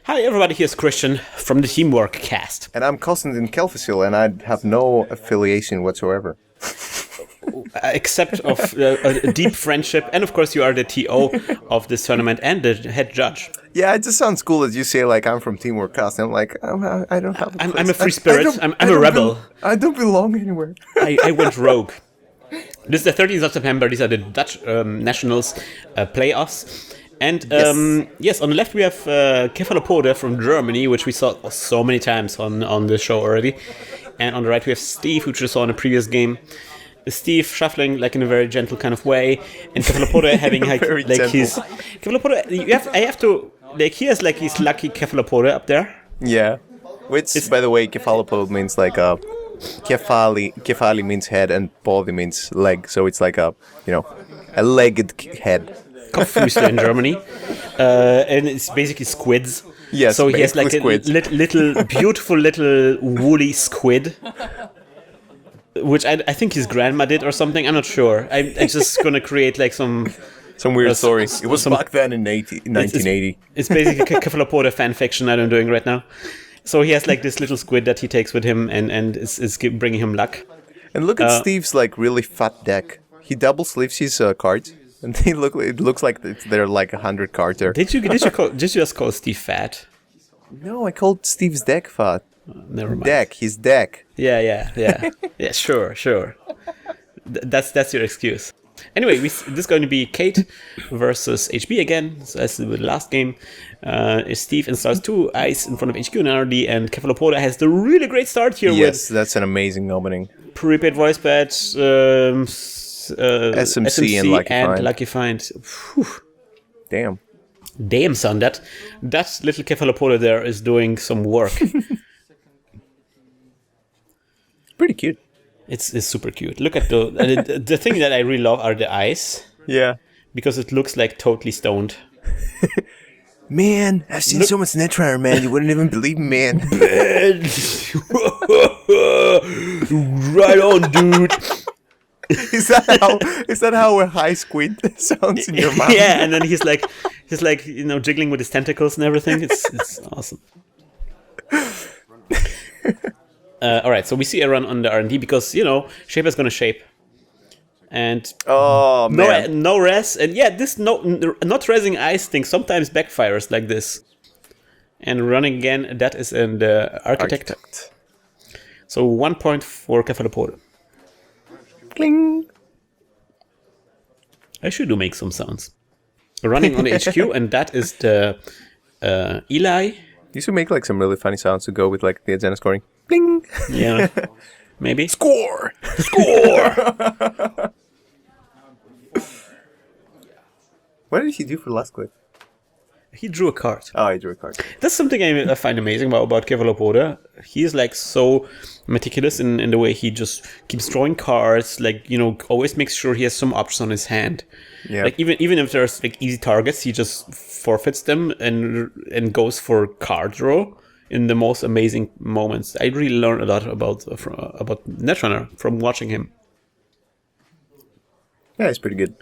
Hi everybody, here's Krystian from the TeamworkCast. And I'm Constantine and I have no affiliation whatsoever. Except of a deep friendship, and of course you are the TO of this tournament and the head judge. Yeah, it just sounds cool that you say like I'm from TeamworkCast. I'm like I don't have. I'm a free spirit. I'm a rebel. I don't belong anywhere. I went rogue. This is the 13th of September. These are the Dutch Nationals playoffs. And yes, on the left we have Kephalopode from Germany, which we saw so many times on the show already. And on the right we have Stiv, which we saw in a previous game. Stiv shuffling like in a very gentle kind of way, and Kephalopode having like his Kephalopode. I have to like he has like his lucky Kephalopode up there. Yeah, which by the way, Kephalopode means like a Kephali means head and pode means leg, so it's like a legged head. Kopffüße in Germany, and it's basically squids. Yes, so he has like a little beautiful little woolly squid. Which I think his grandma did or something. I'm not sure. I'm just gonna create like some weird story. It was back then in 1980. It's basically Kephalopode fan fiction that I'm doing right now. So he has like this little squid that he takes with him and is bringing him luck. And look at Steve's like really fat deck. He double sleeves his cards, and it looks like there are like 100 cards there. Did you just call Steve fat? No, I called Steve's deck fat. Never mind. His deck. Yeah. Yeah, sure. That's your excuse. Anyway, this is going to be Kate versus HB again, so as the last game. Stiv installs 2 ice in front of HQ and NRD, and Kephalopode has the really great start here. Yes, that's an amazing opening. Prepaid voice patch, SMC and Lucky Find. Whew. Damn, son, that little Kephalopode there is doing some work. Pretty cute. It's super cute. Look at the thing that I really love are the eyes. Yeah. Because it looks like totally stoned. Man, I've seen so much Netrunner, man. You wouldn't even believe me, man. Right on, dude. Is that how a high squid sounds in your mouth? Yeah, and then he's like jiggling with his tentacles and everything. It's awesome. All right, so we see a run on the R&D because Shaper's gonna shape, and no res, and yeah, this not resing ice thing sometimes backfires like this, and running again. That is in the architect. So 1 point for Kephalopode. Cling. I should make some sounds. Running on the HQ, and that is the Eli. You should make like some really funny sounds to go with like the agenda scoring. Bling. Yeah, maybe. Score. What did he do for last clip? He drew a card. Oh, he drew a card. That's something I find amazing about Kephalopode. He's like so meticulous in the way he just keeps drawing cards. Like always makes sure he has some options on his hand. Yeah. Like even if there's like easy targets, he just forfeits them and goes for card draw in the most amazing moments. I really learned a lot about Netrunner from watching him. Yeah, he's pretty good.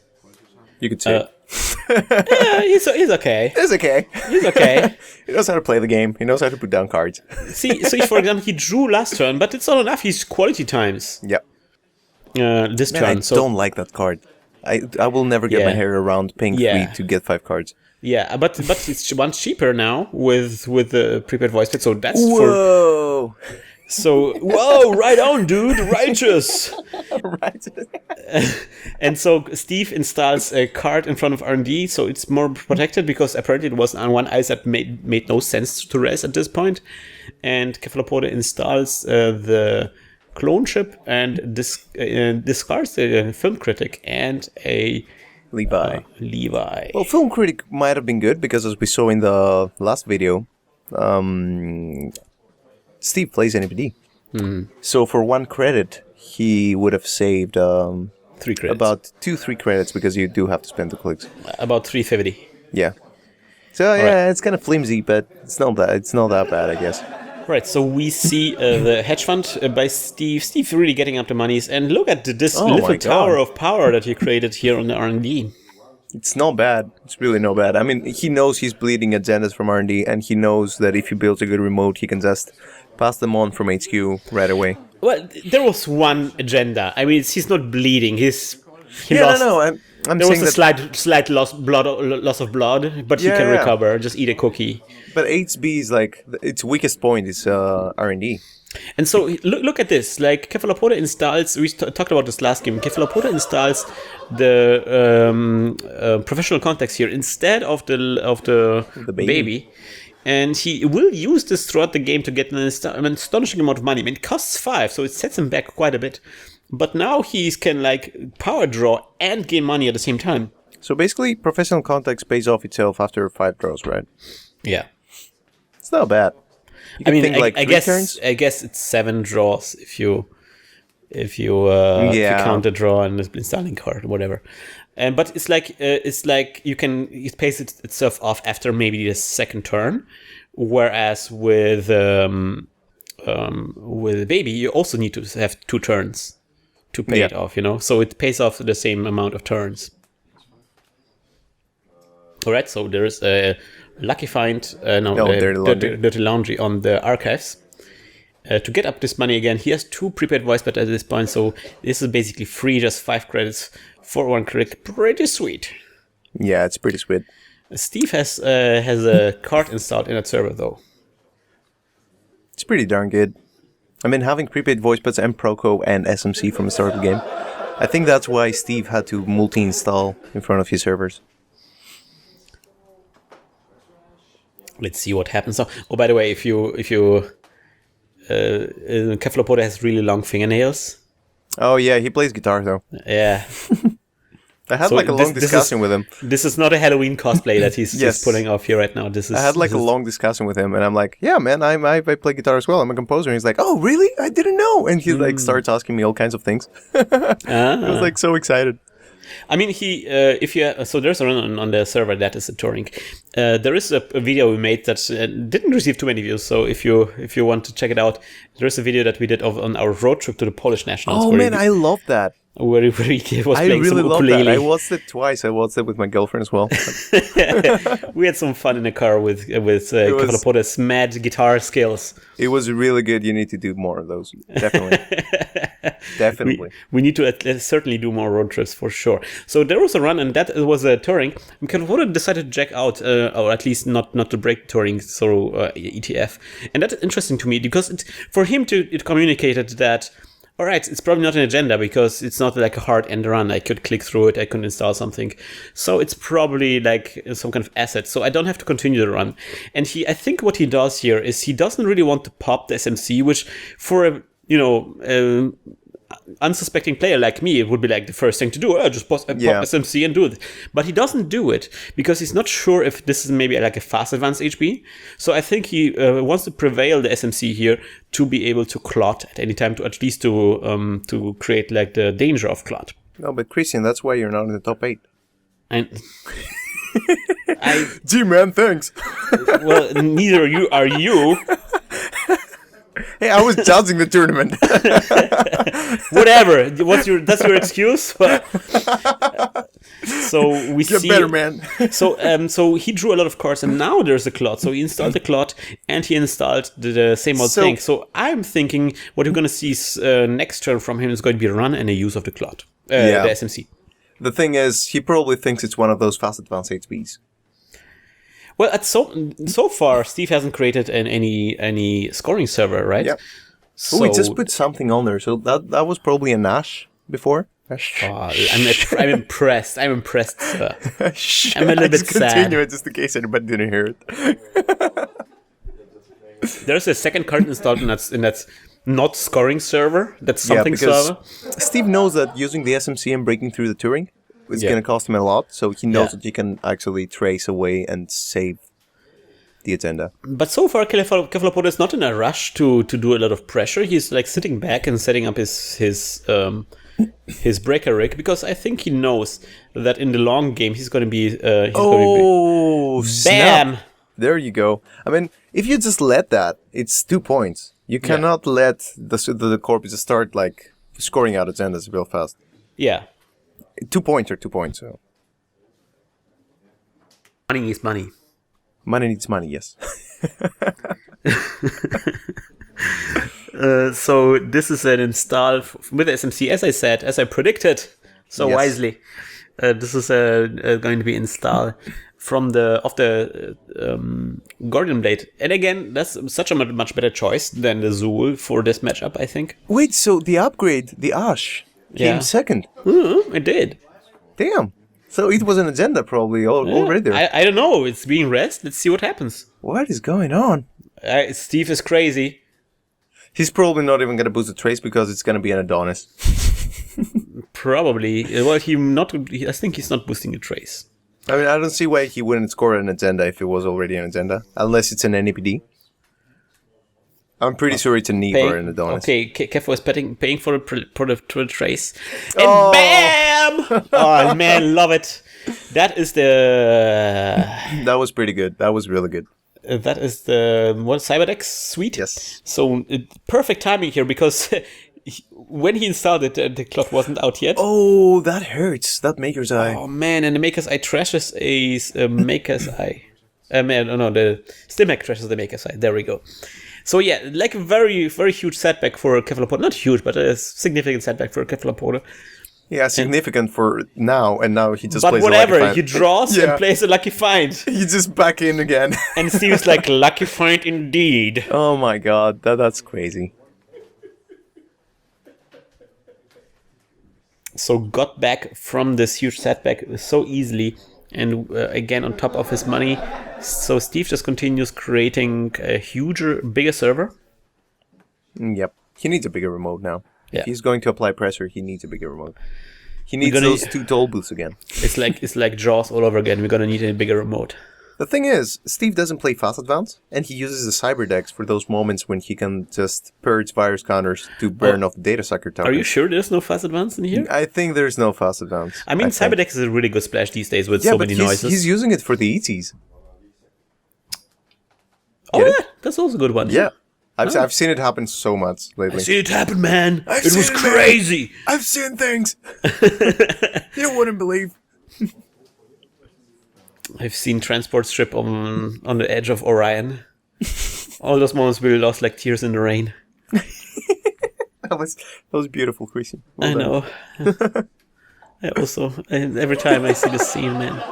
You could say. Yeah, he's okay. He's okay. He knows how to play the game. He knows how to put down cards. See, for example, he drew last turn, but it's not enough. He's quality times. Yep. This turn. I don't like that card. I will never get my hair around paying 3 to get 5 cards. Yeah, but it's one cheaper now with the prepaid voice pit, so that's whoa. Whoa, right on, dude, righteous. Righteous. And so Stiv installs a card in front of R&D, so it's more protected because apparently it was on one ice that made no sense to res at this point. And Kephalopode installs the clone chip and discards the film critic and a Levi. Well, film critic might have been good because as we saw in the last video, Stiv plays NPD. So for 1 credit, he would have saved 3 credits. About 2-3 credits because you do have to spend 2 clicks. About 350. Yeah. So yeah, it's kind of flimsy, but it's not that bad, I guess. Right, so we see the hedge fund by Stiv. Stiv really getting up the monies, and look at this little tower of power that he created here on the R&D. It's not bad. It's really not bad. I mean, he knows he's bleeding agendas from R&D, and he knows that if he builds a good remote, he can just pass them on from HQ right away. Well, there was one agenda. I mean, he's not bleeding. He Yeah, lost. no, I'm There was saying a slight loss of blood, but he can Yeah. recover. Just eat a cookie. But HB is like its weakest point is R&D. And so look at this. Like Kephalopode installs. We talked about this last game. Kephalopode installs the professional context here instead of the baby. And he will use this throughout the game to get an astonishing amount of money. I mean, it costs 5, so it sets him back quite a bit. But now he can like power draw and gain money at the same time. So basically, professional context pays off itself after 5 draws, right? Yeah. It's not bad. You can think like I 3 guess turns? I guess it's 7 draws if you count the draw and the installing card or whatever. But it's like it pays itself off after maybe the second turn, whereas with baby you also need to have 2 turns to pay it off. So it pays off the same amount of turns. All right, so there is a lucky find, dirty laundry on the archives. To get up this money again, he has 2 prepaid voice bet at this point, so this is basically free, just 5 credits for 1 credit. Pretty sweet. Yeah, it's pretty sweet. Steve has a card installed in that server, though. It's pretty darn good. I mean, having prepaid voice bets and Proco and SMC from the start of the game, I think that's why Steve had to multi-install in front of his servers. Let's see what happens now. Oh, by the way, if you Kephalopode has really long fingernails. Oh yeah, he plays guitar though. Yeah. I had a long discussion with him. This is not a Halloween cosplay that he's just pulling off here right now. I had a long discussion with him, and I'm like, yeah, man, I play guitar as well. I'm a composer. And he's like, oh, really? I didn't know. And he starts asking me all kinds of things. I was so excited. I mean, so there's a run on the server that is a touring. There is a video we made that didn't receive too many views. So if you want to check it out, there's a video that we did on our road trip to the Polish Nationals. Oh man, I love that. Where he was playing some ukulele. Love that. I watched it twice. I watched it with my girlfriend as well. We had some fun in the car with Kephalopod's mad guitar skills. It was really good. You need to do more of those. Definitely. Definitely. We need to certainly do more road trips for sure. So there was a run, and that was a touring. And Kephalopode decided to jack out, or at least not to break touring through ETF. And that's interesting to me because for him it communicated that, all right, it's probably not an agenda because it's not like a hard end run. I could click through it, I could install something. So it's probably like some kind of asset. So I don't have to continue the run. And I think what he does here is he doesn't really want to pop the SMC, which for a unsuspecting player like me, it would be like the first thing to do. Just pop SMC and do it. But he doesn't do it because he's not sure if this is maybe like a fast advanced HB. So I think he wants to prevail the SMC here to be able to clot at any time, to at least to create like the danger of clot. No, but Krystian, that's why you're not in the top 8. Gee, man, thanks. Well, neither are you. Hey, I was judging the tournament. Whatever. That's your excuse? So we Get see better, man. So he drew a lot of cards, and now there's a clot. So he installed the clot, and he installed the same old thing. So I'm thinking what you're going to see is, next turn from him is going to be a run and a use of the clot, the SMC. The thing is, he probably thinks it's one of those fast advanced HBs. Well, so far, Steve hasn't created any scoring server, right? Yeah. So we just put something on there. So that was probably a Nash before. I'm impressed. I'm impressed, sir. I'm a little bit sad. Continue it just in case anybody didn't hear it. There's a second card installed in that not scoring server. That's something server. Steve knows that using the SMC and breaking through the Turing is going to cost him a lot. So he knows that you can actually trace away and save the agenda. But so far, Kephalopode is not in a rush to do a lot of pressure. He's like sitting back and setting up his breaker rig, because I think he knows that in the long game he's going to be. Snap! There you go. I mean, if you just let that, it's 2 points. You cannot let the corpus just start like scoring out agendas real fast. Yeah. 2 points or 2 points. So. Money needs money. Money needs money, yes. So this is an install with SMC, as I said, as I predicted so wisely. This is going to be installed from the Guardian Blade. And again, that's such a much better choice than the Zool for this matchup, I think. Wait, so the upgrade, the Ash, came second? It did. Damn. So it was an agenda probably already there. I don't know. It's being rest. Let's see what happens. What is going on? Steve is crazy. He's probably not even going to boost the trace because it's going to be an Adonis. Probably. Well, I think he's not boosting a trace. I mean, I don't see why he wouldn't score an agenda if it was already an agenda. Unless it's an NAPD. I'm pretty sure it's a Neve or an Adonis. Okay, Kefo is paying for the trace. And BAM! Oh, man, love it. That is the... That was pretty good. That was really good. That is the Cyberdex suite? Yes. So, perfect timing here, because when he installed it, the clock wasn't out yet. Oh, that hurts. That Maker's Eye. Oh, man, and the Maker's Eye trashes a Maker's Eye. The Stim trashes the Maker's Eye. There we go. So yeah, like a very, very huge setback for Kephalopode. Not huge, but a significant setback for Kephalopode. Yeah, significant for now, and now he just but plays whatever, a lucky find. He draws and plays a lucky find. He's just back in again. And Steve's like, lucky find indeed. Oh my god, that's crazy. So got back from this huge setback so easily, and again on top of his money. So Steve just continues creating a bigger server. Yep. He needs a bigger remote now. Yeah. If he's going to apply pressure, he needs a bigger remote. He needs those 2 toll booths again. It's like Jaws all over again. We're gonna need a bigger remote. The thing is, Steve doesn't play Fast Advance, and he uses the Cyberdex for those moments when he can just purge virus counters to burn off the data sucker tokens. Are you sure there's no Fast Advance in here? I think there's no Fast Advance. I mean, Cyberdex is a really good splash these days with so many noises. He's using it for the ETs. Oh, yeah, that's also a good one. Yeah. I've seen it happen so much lately. I've seen it happen, man. It was crazy. I've seen things you wouldn't believe. I've seen transport strip on the edge of Orion. All those moments we lost like tears in the rain. That was beautiful, Krystian. I know. Every time I see the scene, man.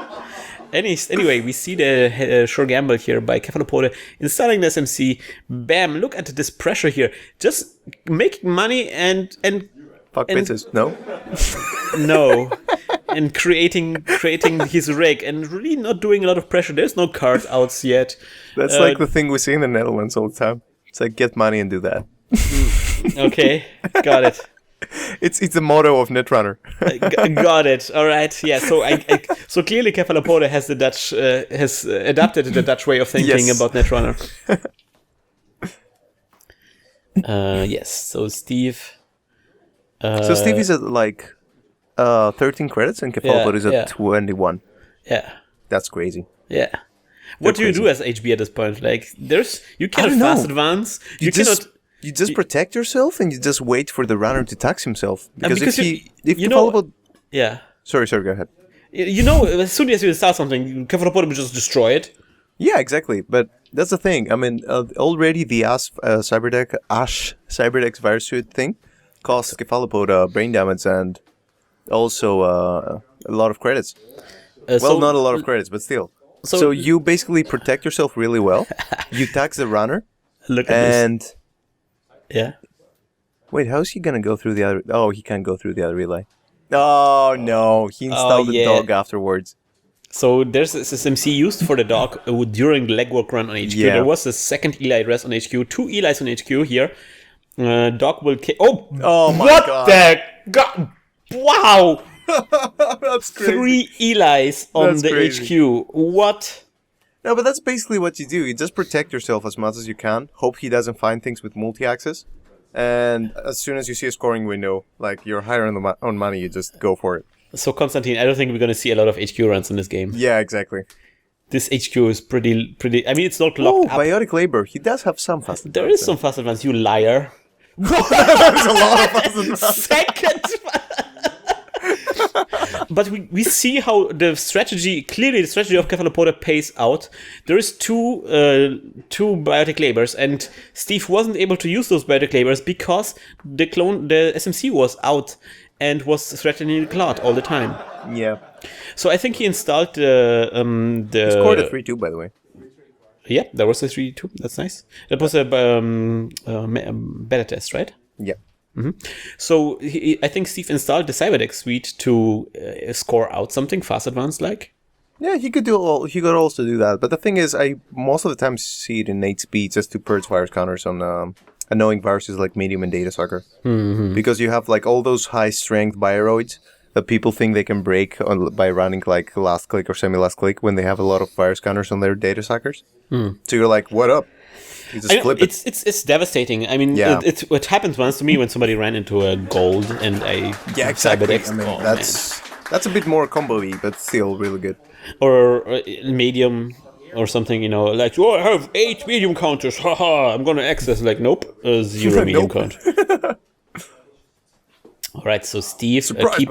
Anyway, we see the sure gamble here by Kephalopode installing the SMC. Bam! Look at this pressure here. Just making money and fuck bitches. No. No. And creating his rig and really not doing a lot of pressure. There's no cards outs yet. That's like the thing we see in the Netherlands all the time. It's like get money and do that. Okay, got it. It's the motto of Netrunner. Got it. All right. Yeah. So clearly, Kephalopode has the Dutch has adapted the Dutch way of thinking about Netrunner. Yes. So Steve. So Steve is at like 13 credits, and Kephalopode is at 21. Yeah. That's crazy. Yeah. What do you do as HB at this point? Like, you cannot fast advance. You cannot. You just protect yourself and you just wait for the runner to tax himself. Because if Kephalopode... Yeah. Sorry, go ahead. You know, as soon as you start something, Kephalopode will just destroy it. Yeah, exactly. But that's the thing. I mean, already the Ash Cyberdex virus suit thing costs Kephalopode brain damage and also a lot of credits. Not a lot of credits, but still. So you basically protect yourself really well. You tax the runner. Look at this. Yeah. Wait, how's he gonna go through the other... Oh, he can't go through the other relay. Oh, no. He installed the dog afterwards. So there's this SMC used for the dog during the legwork run on HQ. Yeah. There was a second Eli rest on HQ. 2 Elis on HQ here. Dog will kick... Oh my God. What the... God? Wow! That's crazy. 3 Elis on the HQ. What? No, but that's basically what you do. You just protect yourself as much as you can. Hope he doesn't find things with multi-access. And as soon as you see a scoring window, like you're higher on money, you just go for it. So, Constantine, I don't think we're going to see a lot of HQ runs in this game. Yeah, exactly. This HQ is pretty... I mean, it's not locked up. Biotic Labor. He does have some fast advance. There is some fast advance, you liar. There's a lot of fast advance. Second... But we see how the strategy of Kephalopode pays out. There is two biotic labors, and Steve wasn't able to use those biotic labors because the SMC was out and was threatening the cloud all the time. Yeah. So I think he installed the He scored a 3-2, by the way. Yeah, that was a 3-2. That's nice. That was a beta test, right? Yeah. Mm-hmm. So I think Steve installed the Cyberdeck suite to score out something fast advanced like. Yeah, he could also do that. But the thing is, I most of the time see it in 8 speed just to purge virus counters on annoying viruses like Medium and Data Sucker. Mm-hmm. Because you have like all those high strength bioroids that people think they can break by running like last click or semi-last click when they have a lot of virus counters on their Data Suckers. So you're like, what up? You just flip it. It's devastating. I mean, it happened once to me when somebody ran into a gold and a exactly. Cyberdeck. I mean, that's a bit more combo-y, but still really good. Or medium or something, like, I have 8 medium counters, haha, I'm gonna access. Like, nope, 0 medium count. Alright, so Steve, keep...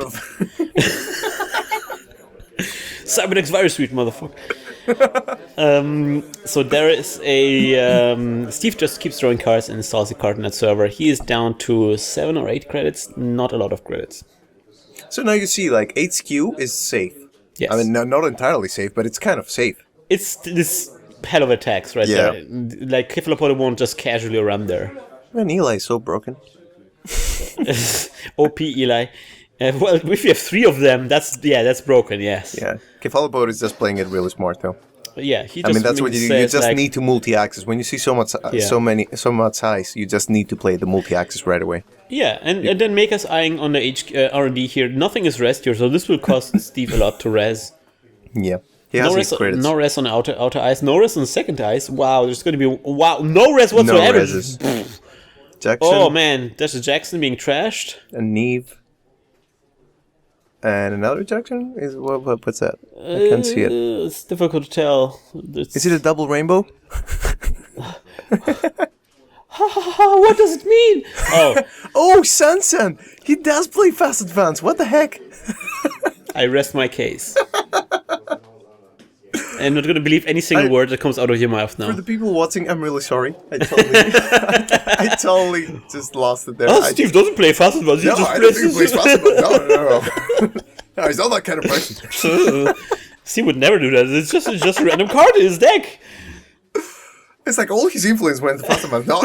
Cyberdeck's virus suite, motherfucker. So there is a... Steve just keeps throwing cards and installs a card on that server. He is down to 7 or 8 credits, not a lot of credits. So now you see, like, 8 SKU is safe. Yes. I mean, not entirely safe, but it's kind of safe. It's this hell of a tax right there. Like, Kephalopode won't just casually run there. Man, Eli is so broken. OP Eli. Well, if you have 3 of them, that's broken, yes. Yeah, Kephalopode is just playing it really smart, though. Yeah, he just I mean, that's what you do. You just like, need to multi-access. When you see so much size, you just need to play the multi-access right away. Yeah, and then make us eyeing on the R&D here. Nothing is res here, so this will cost Steve a lot to res. Yeah. He has no res on outer ice, no res on second ice. Wow, there's going to be... Wow, no res whatsoever. No reses. Jackson. Oh, man, there's a Jackson being trashed. A Neve. And another Jackson? What's that? I can't see it. It's difficult to tell. Is it a double rainbow? What does it mean? Oh, Sansan! He does play Fast Advance. What the heck? I rest my case. I'm not going to believe any single word that comes out of your mouth now. For the people watching, I'm really sorry. I totally just lost it there. Oh, Steve doesn't play Fast Advance. No, I don't think he plays Fast Advance. No. No, he's not that kind of person. Steve would never do that. It's just a random card in his deck. It's like all his influence went to Fast Advance. No.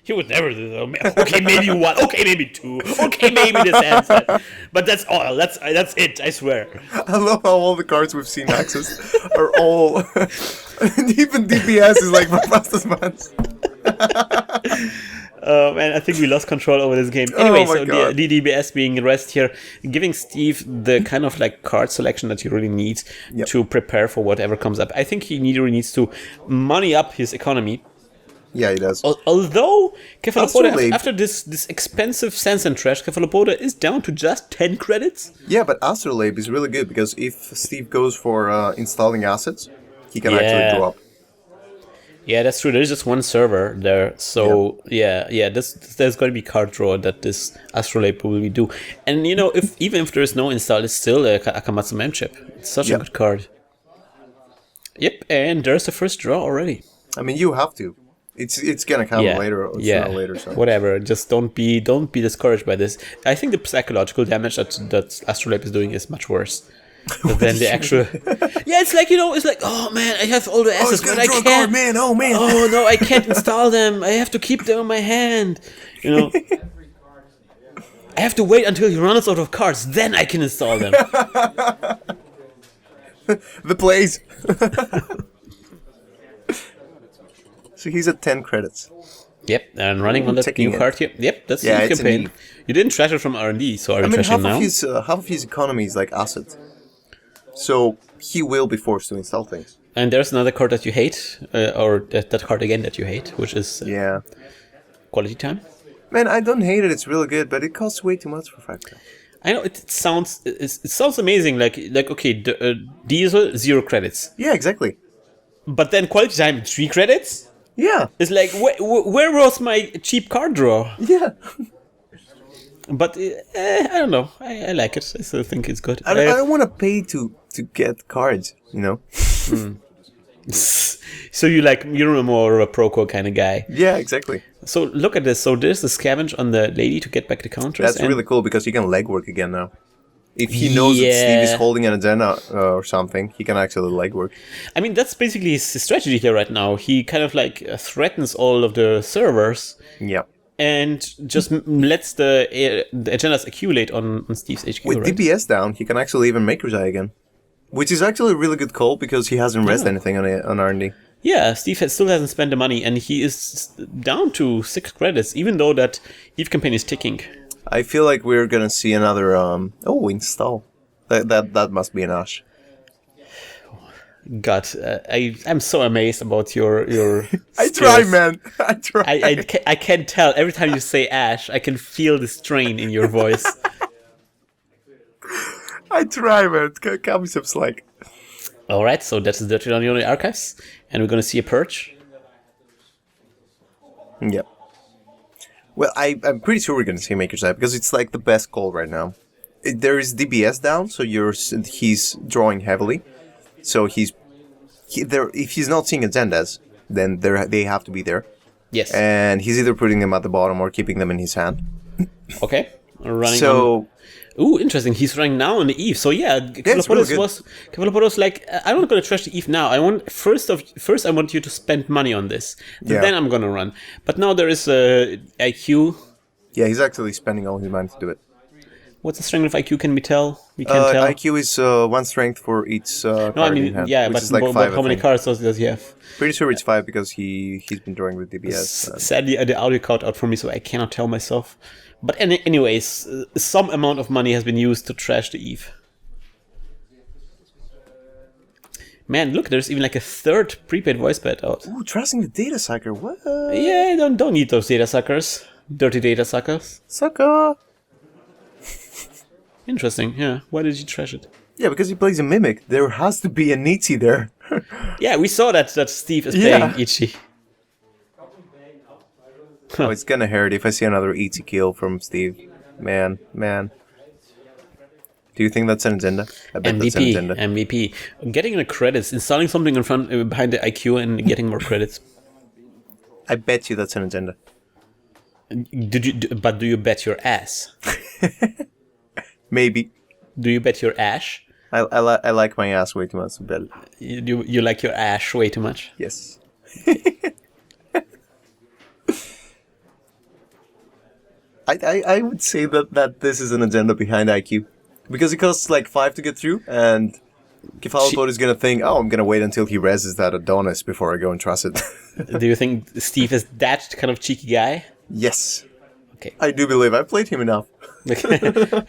He would never do that. Okay, maybe 1. Okay, maybe 2. Okay, maybe this answer. But that's all. That's it. I swear. I love how all the cards we've seen access are all. And even DPS is like my Fast Advance. Man, I think we lost control over this game. Anyway, so God. the DBS being rest here, giving Steve the kind of like card selection that he really needs to prepare for whatever comes up. I think he really needs to money up his economy. Yeah, he does. Although Kephalopode, after this expensive Sense and Trash, Kephalopode is down to just 10 credits. Yeah, but Astrolabe is really good because if Steve goes for installing assets, he can actually drop. Yeah, that's true. There's just one server there, so there's going to be card draw that this Astrolabe will do. And even if there's no install, it's still a Akamatsu mem chip. It's such a good card. Yep, and there's the first draw already. I mean, you have to. It's gonna come later. Or sooner or later. So. Whatever. Just don't be discouraged by this. I think the psychological damage that Astrolabe is doing is much worse than the actual. Yeah, it's like it's like, oh man, I have all the assets, but I can't. Card, man. Oh man. Oh no, I can't install them. I have to keep them in my hand. I have to wait until he runs out of cards, then I can install them. The plays. So he's at 10 credits. Yep, and running on that new card here. Yep, that's the campaign. You didn't trash it from R&D, so are you trashing now? Half of his economy is like asset. So he will be forced to install things. And there's another card that you hate, or that card again that you hate, which is Quality Time. Man, I don't hate it. It's really good, but it costs way too much for Factor. I know it sounds amazing. Like okay, Diesel 0 credits. Yeah, exactly. But then Quality Time 3 credits. Yeah. It's like, where was my cheap card draw? Yeah. But I don't know. I like it. I still think it's good. I don't want to pay to get cards, you know? So you're more a Proco kind of guy. Yeah, exactly. So look at this. So there's the scavenge on the lady to get back the counters. That's really cool because he can legwork again now. If he knows that Steve is holding an agenda or something, he can actually legwork. I mean, that's basically his strategy here right now. He kind of threatens all of the servers. Yeah. And just lets the agendas accumulate on Steve's HQ. With DPS down, he can actually even make Rizai again. Which is actually a really good call because he hasn't rested anything on R&D. Yeah, Steve still hasn't spent the money, and he is down to 6 credits, even though that EVE campaign is ticking. I feel like we're gonna see another install. That must be an Ash. God, I'm so amazed about your I try, man. I try. I can tell every time you say Ash, I can feel the strain in your voice. I try, man. Cut me some slack. All right, so that's the Dirty Laundry Archives, and we're gonna see a purge. Yep. Well, I'm pretty sure we're gonna see Maker's Eye because it's like the best call right now. There is DBS down, so he's drawing heavily. So if he's not seeing agendas, then they have to be there. Yes. And he's either putting them at the bottom or keeping them in his hand. Okay. Running. So. Ooh, interesting. He's running now on the Eve. So yeah, Kephalopode was like, I'm not gonna trash the Eve now. I want first I want you to spend money on this. Then I'm gonna run. But now there is a IQ. Yeah, he's actually spending all his money to do it. What's the strength of IQ? Can we tell? We can tell. IQ is 1 strength for each card in hand. Yeah, but how many cards does he have? Pretty sure it's 5 because he's been drawing with DBS. Sadly, the audio cut out for me, so I cannot tell myself. But anyways, some amount of money has been used to trash the Eve. Man, look, there's even like a 3rd prepaid voice pad out. Ooh, trusting the data sucker. What? Yeah, don't need those data suckers. Dirty data suckers. Sucker. Interesting, yeah. Why did you trash it? Yeah, because he plays a Mimic. There has to be an Ichi there. Yeah, we saw that Steve is playing Ichi. Oh, it's gonna hurt if I see another Ichi kill from Steve. Man. Do you think that's an agenda? I bet that's an agenda. MVP. Getting the credits, installing something in front behind the IQ and getting more credits. I bet you that's an agenda. But do you bet your ass? Maybe. Do you bet your ash? I like my ass way too much to bet. You like your ash way too much? Yes. I would say that this is an agenda behind IQ. Because it costs like 5 to get through, and Kephalopode is gonna think, I'm gonna wait until he reses that Adonis before I go and trust it. Do you think Steve is that kind of cheeky guy? Yes. Okay. I do believe I've played him enough.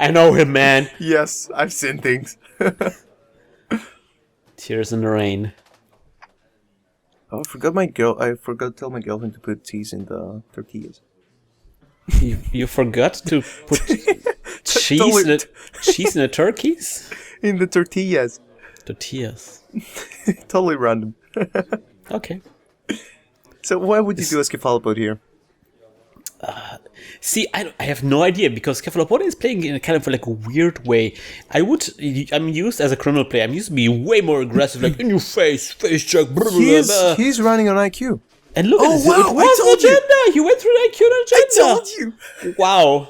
I know him, man. Yes, I've seen things. Tears in the rain. Oh, I forgot to tell my girlfriend to put cheese in the tortillas. You forgot to put cheese in the turkeys? In the tortillas. Tortillas. Totally random. Okay. So what would you do as Kephalopode here? See, I have no idea because Kephalopode is playing in a kind of like a weird way. I'm used as a criminal player. I'm used to be way more aggressive, like in your face check. Blah, blah, blah. He's running on IQ. And look at this. Wow, it was an agenda. He went through the IQ agenda. I told you. Wow.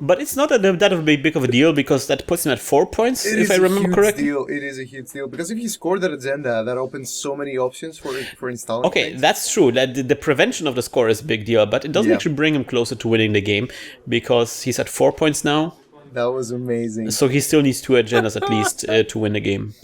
But it's not that of a big of a deal because that puts him at 4 points, if I remember correctly. It is a huge deal because if you score that agenda, that opens so many options for installing. Okay, that's true. That the prevention of the score is a big deal, but it doesn't actually bring him closer to winning the game because he's at 4 points now. That was amazing. So he still needs 2 agendas at least to win the game.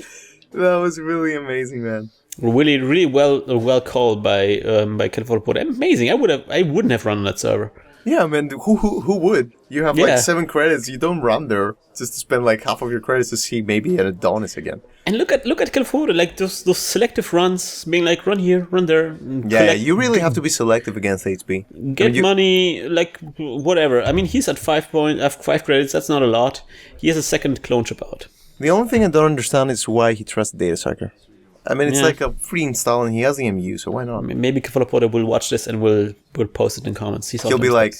That was really amazing, man. Really, really well called by Kephalopode. Amazing. I wouldn't have run on that server. Yeah, man. Who would? You have like 7 credits. You don't run there just to spend like half of your credits to see maybe an Adonis again. And look at Kephalopode, like those selective runs, being like run here, run there. Yeah, you really have to be selective against HP. Get money, like whatever. I mean, he's at 5 credits. That's not a lot. He has a second clone chip out. The only thing I don't understand is why he trusts Data Sucker. I mean, it's like a free install and he has the MU, so why not? Maybe Kephalopode will watch this and will post it in comments. He'll be like,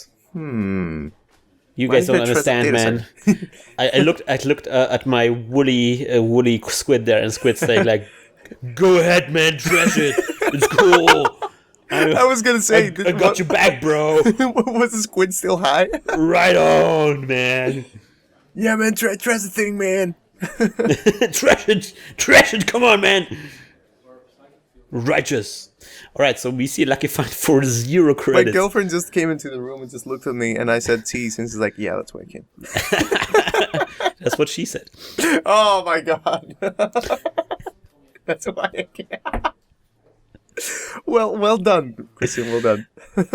You Why guys are you don't gonna trust the understand, data man. I looked at my woolly squid there, and Squid's saying like, "Go ahead, man, trash it. It's cool. I was gonna say, I got your back, bro. Was the squid still high? Right on, man. Yeah, man, trash the thing, man. Trash it. Come on, man. Righteous. All right, so we see a lucky find for 0 My credits. girlfriend just came into the room and just looked at me, and I said tease, and she's like, yeah, that's why I came. That's what she said. Oh my god. That's why I came. Well done, Krystian, well done.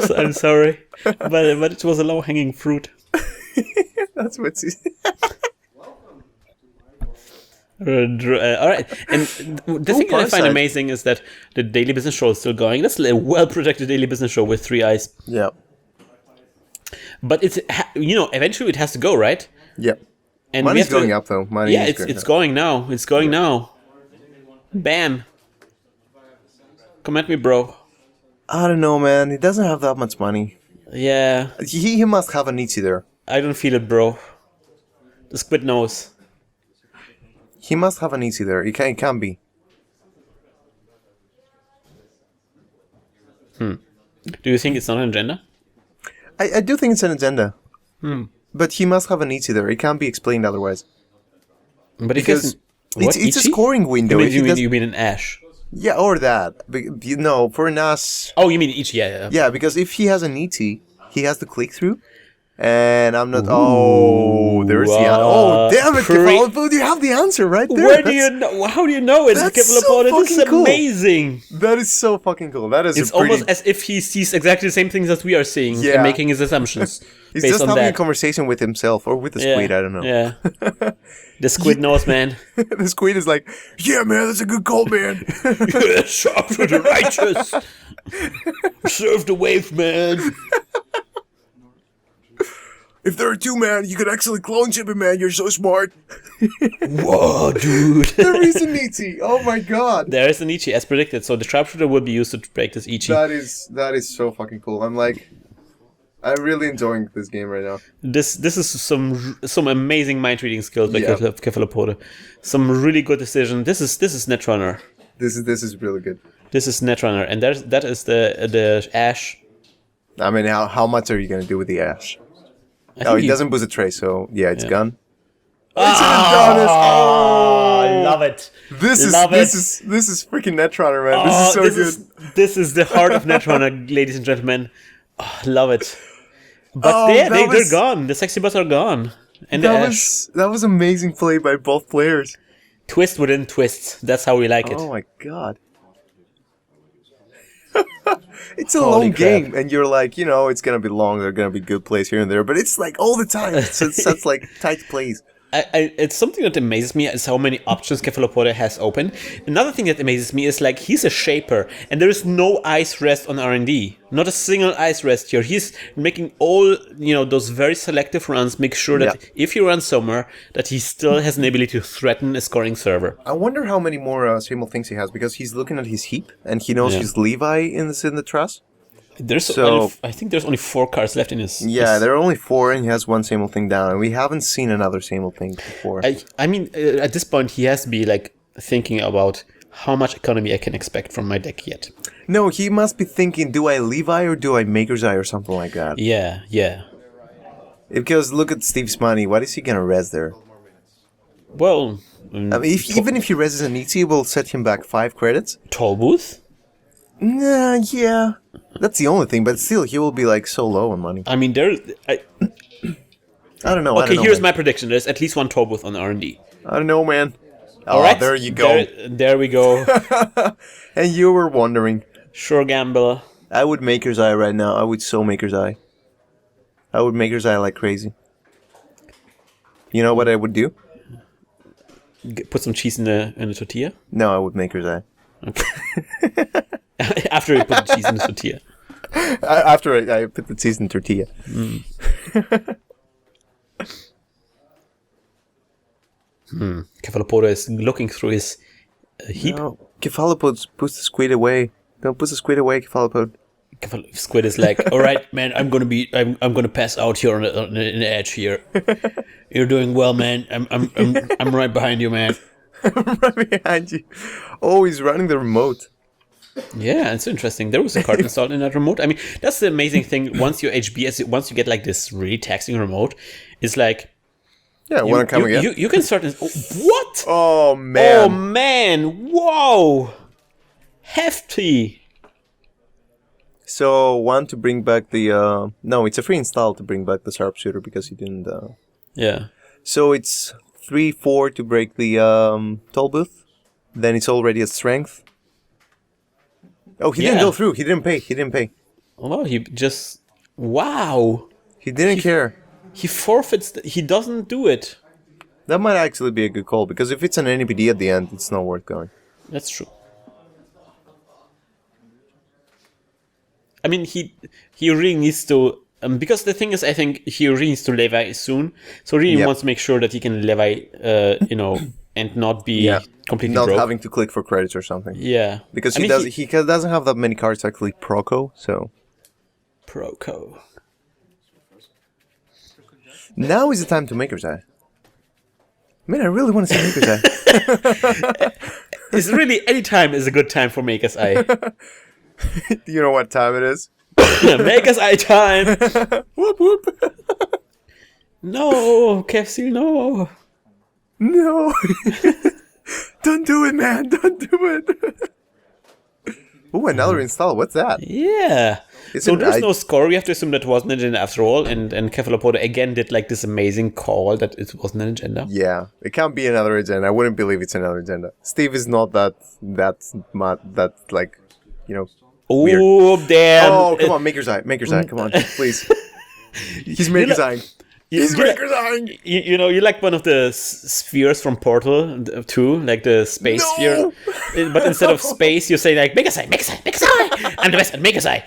So I'm sorry, but it was a low-hanging fruit. That's what she said. All right, and the thing that I find Parasite. amazing is that the Daily Business Show is still going. That's a well-projected Daily Business Show with 3 eyes. Yeah. But it's eventually it has to go, right? Yeah. And we Money's have to- going up, though. Money Yeah, is it's going now. It's going now. Bam. Come at me, bro. I don't know, man. He doesn't have that much money. Yeah, He must have a Nietzsche there. I don't feel it, bro. The Squid knows. He must have a Nietzsche there. It can't be. Do you think it's not an agenda? I do think it's an agenda. But he must have a Nietzsche there. It can't be explained otherwise. But if Because what, it's a Ichi? scoring window. If he You does- mean an Ash? Yeah, or that. For Nas... Oh, you mean Ichi? Yeah. Yeah, because if he has a Nietzsche, he has to click through. And I'm not... Oh, there's the answer. Oh, damn it, Kephalopode, you have the answer right there. Where do you know? How do you know it? that's Kephalopode, so this is fucking cool. amazing. That is so fucking cool. That is It's a pretty... almost as if he sees exactly the same things as we are seeing Yeah. and making his assumptions He's based just on having a that. conversation with himself or with the squid, I don't know. Yeah. The Squid knows, man. The squid is like, yeah, man, that's a good call, man. Sharp to the righteous. Serve the wave, man. If there are two, man, you could actually clone chip it, man. You're so smart. Whoa, dude. There is a Nietzsche. Oh my god. There is an Ichi as predicted, so the sharpshooter will be used to break this Ichi. That is so fucking cool. I'm really enjoying this game right now. This is some amazing mind reading skills by Yeah. Kephalopode. Some really good decision. This is Netrunner. This is really good. This is Netrunner, and that is the Ash. I mean, how much are you gonna do with the ash? I Oh, think he you- doesn't boost a trace, so yeah, it's gone. I love it. This is Love this it. is freaking Netrunner, man. This is so good. This is the heart of Netrunner, ladies and gentlemen. Oh, love it. But Oh, they're gone. The sexy bots are gone. And the Ash. That was amazing play by both players. Twist within twists. That's how we like it. Oh my god. It's a Holy long crap. game, and you're like, it's gonna be long. There are gonna be good plays here and there, but it's like all the time. It's such like tight plays. It's something that amazes me is how many options Kephalopode has open. Another thing that amazes me is like he's a shaper and there is no ice rest on R&D. Not a single ice rest here. He's making all, those very selective runs, make sure that if he runs somewhere, that he still has an ability to threaten a scoring server. I wonder how many more Seymour things he has, because he's looking at his heap and he knows his Levi in the truss. I think there's only 4 cards left in his... Yeah, there are only 4, and he has one Seymour thing down, and we haven't seen another Seymour thing before. I mean, at this point, he has to be like thinking about how much economy I can expect from my deck yet. No, he must be thinking, do I Levi or do I Maker's Eye or something like that? Yeah. Because look at Steve's money. What is he gonna res there? Well... I mean, even if he reses a Nietzsche, it will set him back 5 credits. Toll booth? Nah, yeah. That's the only thing, but still, he will be like so low on money. I mean, I don't know. Okay, here's my prediction. There's at least one toll booth on R&D. I don't know, man. All right, there you go. There we go. And you were wondering. Sure gamble. I would Maker's Eye right now. I would so Maker's Eye. I would Maker's Eye like crazy. You know what I would do? Put some cheese in the tortilla? No, I would Maker's Eye. Okay. After you put the cheese in the tortilla. After I put the cheese in tortilla. Kephalopode is looking through his heap. No, Kephalopode, push the squid away. Don't push the squid away, Kephalopode. Squid is like, all right, man, I'm gonna pass out here on the edge here. You're doing well, man. I'm right behind you, man. Right behind you. Oh, he's running the remote. Yeah, it's interesting. There was a card installed in that remote. I mean, that's the amazing thing. Once your HBS, once you get like this really taxing remote, it's like, yeah, when I'm coming in, you can start. What? Oh man! Oh man! Whoa! Hefty. So one to bring back the no, it's a free install to bring back the sharpshooter because he didn't. Yeah. So it's 3-4 to break the toll booth. Then it's already at strength. Oh, he didn't go through. He didn't pay. Oh, wow, he just... Wow. He didn't care. He forfeits... He doesn't do it. That might actually be a good call, because if it's an NPD at the end, it's not worth going. That's true. I mean, he really needs to... because the thing is, I think he really needs to levy soon. So really wants to make sure that he can levy, and not be completely not broke. having to click for credits or something. Yeah. Because he doesn't have that many cards actually proco, so... Proco. Now is the time to Maker's Eye. Man, I really want to see Maker's Eye. It's really, any time is a good time for Maker's Eye. Do you know what time it is? Maker's Eye time! Whoop whoop! No, KFC, no! No! Don't do it, man! Don't do it! Ooh, another install. What's that? Yeah. So there's no score. We have to assume that wasn't an agenda after all. And Kephalopode again did like this amazing call that it wasn't an agenda. Yeah, it can't be another agenda. I wouldn't believe it's another agenda. Stiv is not that like, you know. Weird. Oh damn! Oh come on, Maker's Eye, come on, please. He's Maker's Eye. He's Maker's Eye. You know, you're like one of the spheres from Portal 2, like the space sphere. But instead of space, you say like Maker's Eye. I'm the best at Maker's Eye.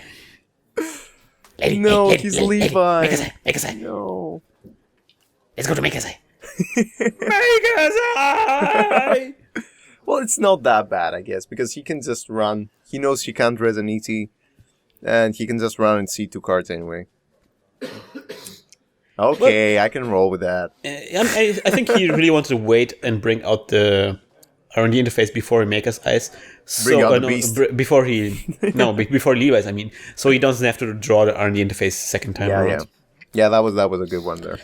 Lady, he's Levi. Maker's Eye. No. Let's go to Maker's Eye. Maker's Eye. Well, it's not that bad, I guess, because he can just run. He knows he can't res an ET, and he can just run and see 2 cards anyway. Okay, I can roll with that. I think he really wanted to wait and bring out the R&D interface before he makes Eyes. Bring out the beast. Before Levi's, I mean. So he doesn't have to draw the R&D interface second time around. Yeah, that was a good one there.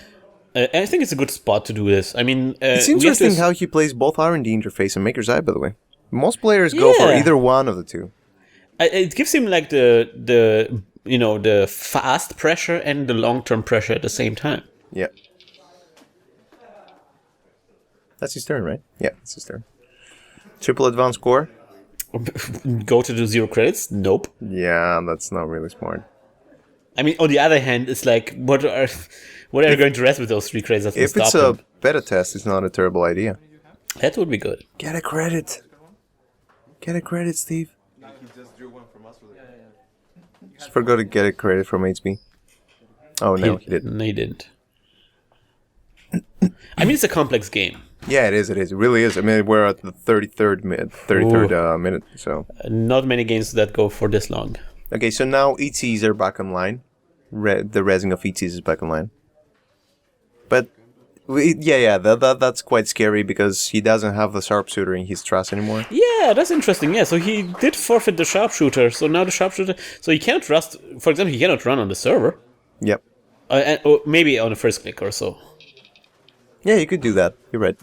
I think it's a good spot to do this. I mean, it's interesting how he plays both R&D interface and Maker's Eye, by the way. Most players go for either one of the two. It gives him like the fast pressure and the long-term pressure at the same time. Yeah. That's his turn, right? Yeah, that's his turn. Triple advance score? Go to do 0 credits? Nope. Yeah, that's not really smart. I mean, on the other hand, it's like, what are you going to rest with those 3 credits? If it's a beta test, it's not a terrible idea. That would be good. Get a credit. Get a credit, Steve. He just drew one from us. Just forgot to get a credit from HB. Oh, no, he didn't. No, he didn't. I mean, it's a complex game. Yeah, it is. It really is. I mean, we're at the 33rd minute, so... Not many games that go for this long. Okay, so now ETs are back online. The resing of ETs is back online. But, that's quite scary because he doesn't have the sharpshooter in his trust anymore. Yeah, that's interesting. Yeah, so he did forfeit the sharpshooter. So now the sharpshooter... So he can't trust... For example, he cannot run on the server. Yep. Or maybe on the first click or so. Yeah, you could do that. You're right.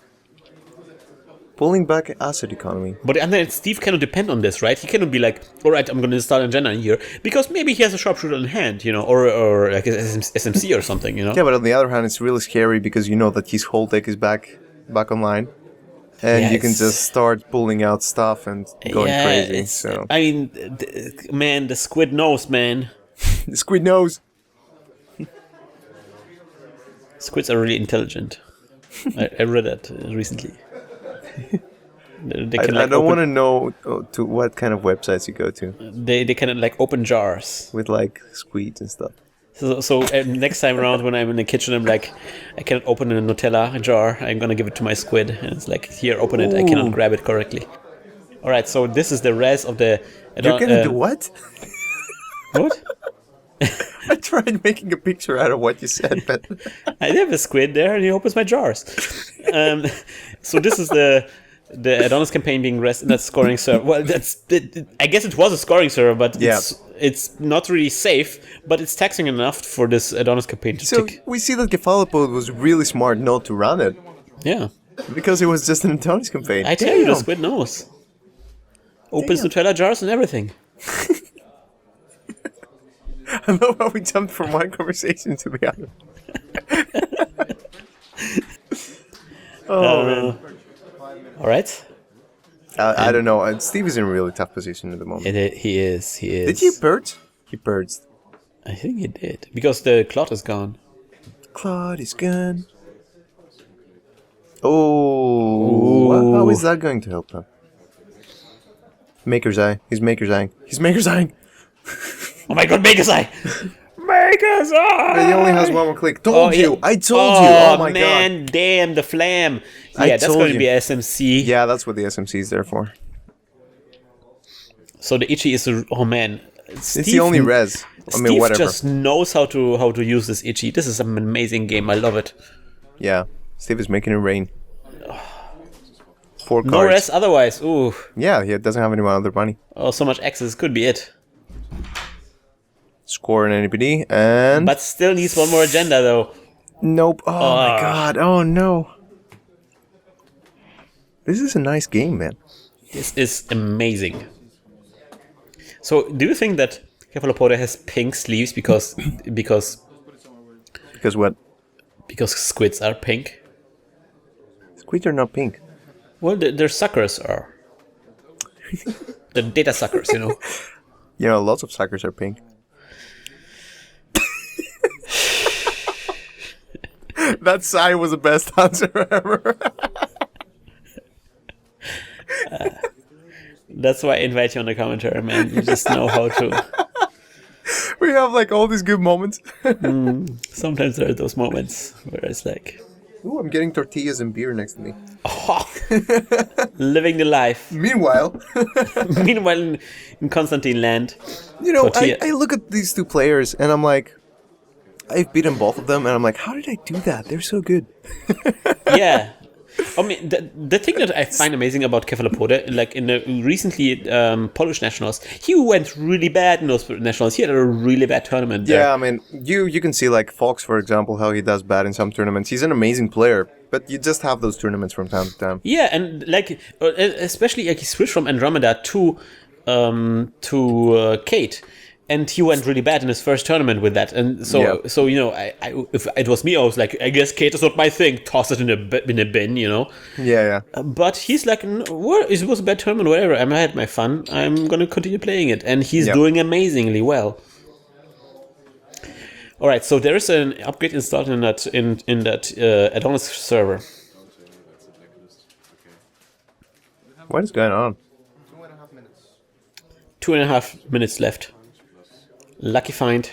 Pulling back asset economy. But and then Steve cannot depend on this, right? He cannot be like, all right, I'm going to start an agenda in here. Because maybe he has a sharpshooter in hand, or like SMC or something, Yeah, but on the other hand, it's really scary because you know that his whole deck is back online. And you can just start pulling out stuff and going crazy. So I mean, the Squid knows, man. The Squid knows. Squids are really intelligent. I read that recently. I don't want to know to what kind of websites you go to. They can like open jars with like squid and stuff. So next time around when I'm in the kitchen, I'm like, I cannot open a Nutella jar. I'm gonna give it to my squid, and it's like, here, open it. I cannot grab it correctly. All right, so this is the res of the. You're gonna do what? What? I tried making a picture out of what you said, but I have a squid there, and he opens my jars. So this is the Adonis campaign being rest in that scoring server. Well, I guess it was a scoring server, but it's not really safe. But it's taxing enough for this Adonis campaign to tick. We see that Kephalopode was really smart not to run it. Yeah. Because it was just an Adonis campaign. I tell you, the squid knows. Opens Nutella jars and everything. I love how we jumped from one conversation to the other. Man. All right. I don't know. Stiv is in a really tough position at the moment. He is. Did he purge? He purged. I think he did. Because the clot is gone. Clot is gone. Oh. How is that going to help him? Maker's Eye. He's Maker's Eye. He's Maker's Eye. Oh my god, Maker's Eye! Maker's Eye! But he only has one more click. Told you! I told you! Oh my man, god. Damn, the flam. Yeah, that's going to be SMC. Yeah, that's what the SMC is there for. So the Itchy is... Oh man. It's the only res. I mean, whatever. Steve just knows how to use this Itchy. This is an amazing game. I love it. Yeah. Steve is making it rain. 4 cards. No res otherwise. Ooh. Yeah, he doesn't have any other money. Oh, so much access. Could be it. Score an NPD and... But still needs one more agenda though. Nope. Oh my god. Oh no. This is a nice game, man. This is amazing. So, do you think that Kephalopode has pink sleeves because what? Because squids are pink? Squids are not pink. Well, their suckers are. The data suckers, you know. You know, lots of suckers are pink. That sigh was the best answer ever. That's why I invite you on the commentary, man. You just know how to. We have like all these good moments. Sometimes there are those moments where it's like... Ooh, I'm getting tortillas and beer next to me. Oh, living the life. Meanwhile in Constantine land. You know, I look at these two players and I'm like... I've beaten both of them and I'm like, how did I do that? They're so good. Yeah. I mean, the thing that I find amazing about Kephalopode, like in the recently Polish nationals, he went really bad in those nationals. He had a really bad tournament there. Yeah, I mean, you can see like Fox, for example, how he does bad in some tournaments. He's an amazing player, but you just have those tournaments from time to time. Yeah, and like especially like he switched from Andromeda to Kate. And he went really bad in his first tournament with that, and so you know, if it was me, I was like, I guess Kate is not my thing. Toss it in a bin, you know. Yeah. But he's like, no, it was a bad tournament, whatever. I had my fun. I'm gonna continue playing it, and he's doing amazingly well. All right, so there is an upgrade installed in that Adonis server. What is going on? 2.5 minutes left. Lucky find.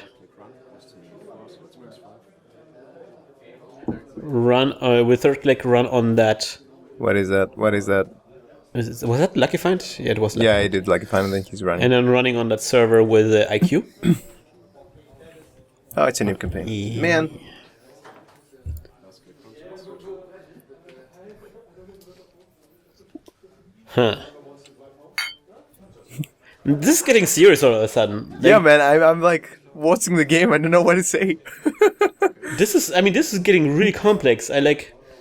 Run with third click. Run on that. What is that? Was that lucky find? Yeah, it was. Yeah, he did lucky find, and then he's running. And then running on that server with IQ. Oh, it's a new campaign. Yeah. Man. Huh. This is getting serious all of a sudden. Like, yeah, man, I'm like watching the game. I don't know what to say. This is getting really complex.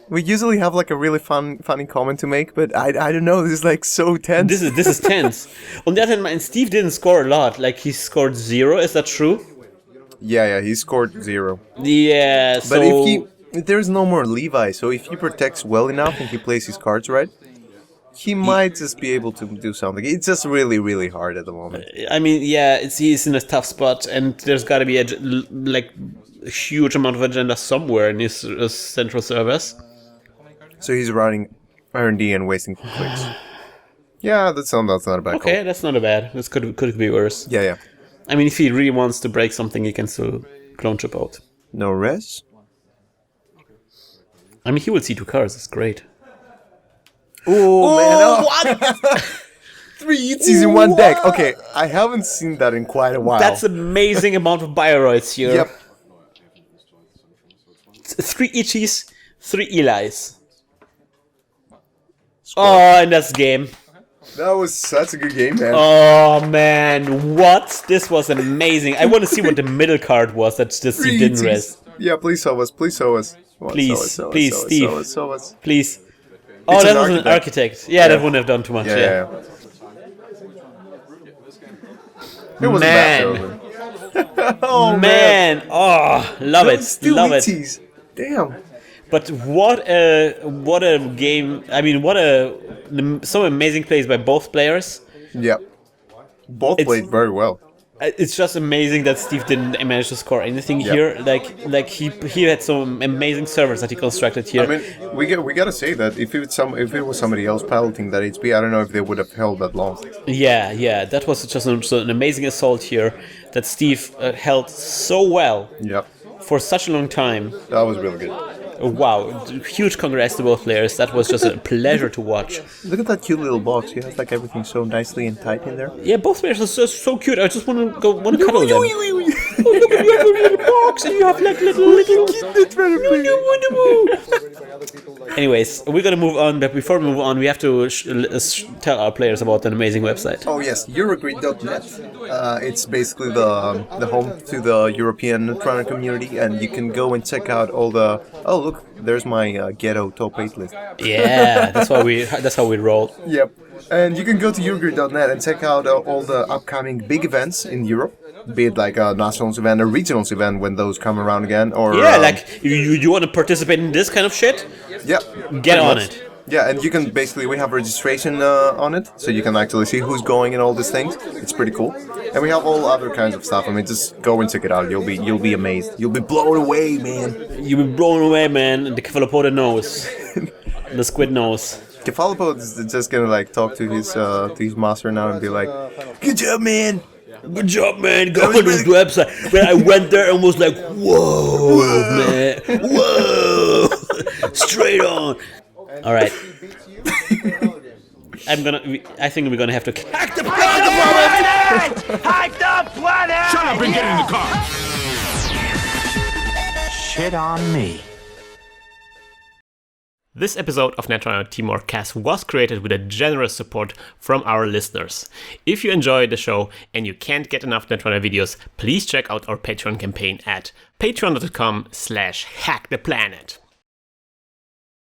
We usually have like a really funny comment to make, but I don't know. This is like so tense. This is tense. On the other hand, Steve didn't score a lot. Like he scored 0. Is that true? Yeah, he scored 0. Yeah. But if there's no more Levi, so if he protects well enough and he plays his cards right, he might just be able to do something. It's just really, really hard at the moment. I mean, yeah, he's in a tough spot, and there's got to be a huge amount of agenda somewhere in his central servers. So he's running R&D and wasting clicks. Yeah, that's not a bad call. Okay, that's not a bad. This could be worse. Yeah. I mean, if he really wants to break something, he can still clone chip out. No res? I mean, he will see 2 cards. It's great. Oh man! Oh. What? 3 Eatsies in one deck. Okay, I haven't seen that in quite a while. That's amazing amount of Bioroids here. Yep. 3 Ichis, 3 Elis. Oh, and that's game. That was such a good game, man. Oh man, what? This was amazing. I want to see what the middle card was that just you didn't rest. Yeah, please show us. Please show us. Please, Steve. Show us. Please. Oh, that was an architect. Yeah, that wouldn't have done too much. Yeah. It wasn't Man. bad. Oh Man. Oh, love it. Love it. Damn. But what a game. I mean, some amazing plays by both players. Yep. Both played very well. It's just amazing that Steve didn't manage to score anything here. Like he had some amazing servers that he constructed here. I mean, we gotta say that if it was somebody else piloting that HP, I don't know if they would have held that long. Yeah, that was just an amazing assault here that Steve held so well. Yep. For such a long time. That was really good. Wow, huge congrats to both players. That was just a pleasure to watch. Look at that cute little box. He has like everything so nicely and tight in there. Yeah, both players are so cute. I just want to cuddle them. Oh, look, you have a little box and you have like little. Anyways, we're gonna move on, but before we move on, we have to tell our players about an amazing website. Oh yes, Eurogrid.net. It's basically the home to the European Netrunner community, and you can go and check out all the. Oh look, there's my ghetto top 8 list. Yeah, that's how we roll. Yep. And you can go to Eurogrid.net and check out all the upcoming big events in Europe, be it like a nationals event, a regionals event when those come around again, or like you want to participate in this kind of shit? Yeah, get on it. Yeah, and you can we have registration on it, so you can actually see who's going and all these things. It's pretty cool, and we have all other kinds of stuff. I mean, just go and check it out. You'll be amazed. You'll be blown away, man. You'll be blown away, man. The Kephalopode knows. The Squid knows. Kephalopode is just gonna like talk to his master now and be like, "Good job, man. Good job, man. Go on this website." When I went there and was like, "Whoa, man. Whoa." Straight on. All right. I think we're gonna have to hack the planet. Hack the planet. Shut up and get in the car. Shit on me. This episode of Netrunner TeamworkCast was created with a generous support from our listeners. If you enjoy the show and you can't get enough Netrunner videos, please check out our Patreon campaign at patreon.com/hacktheplanet.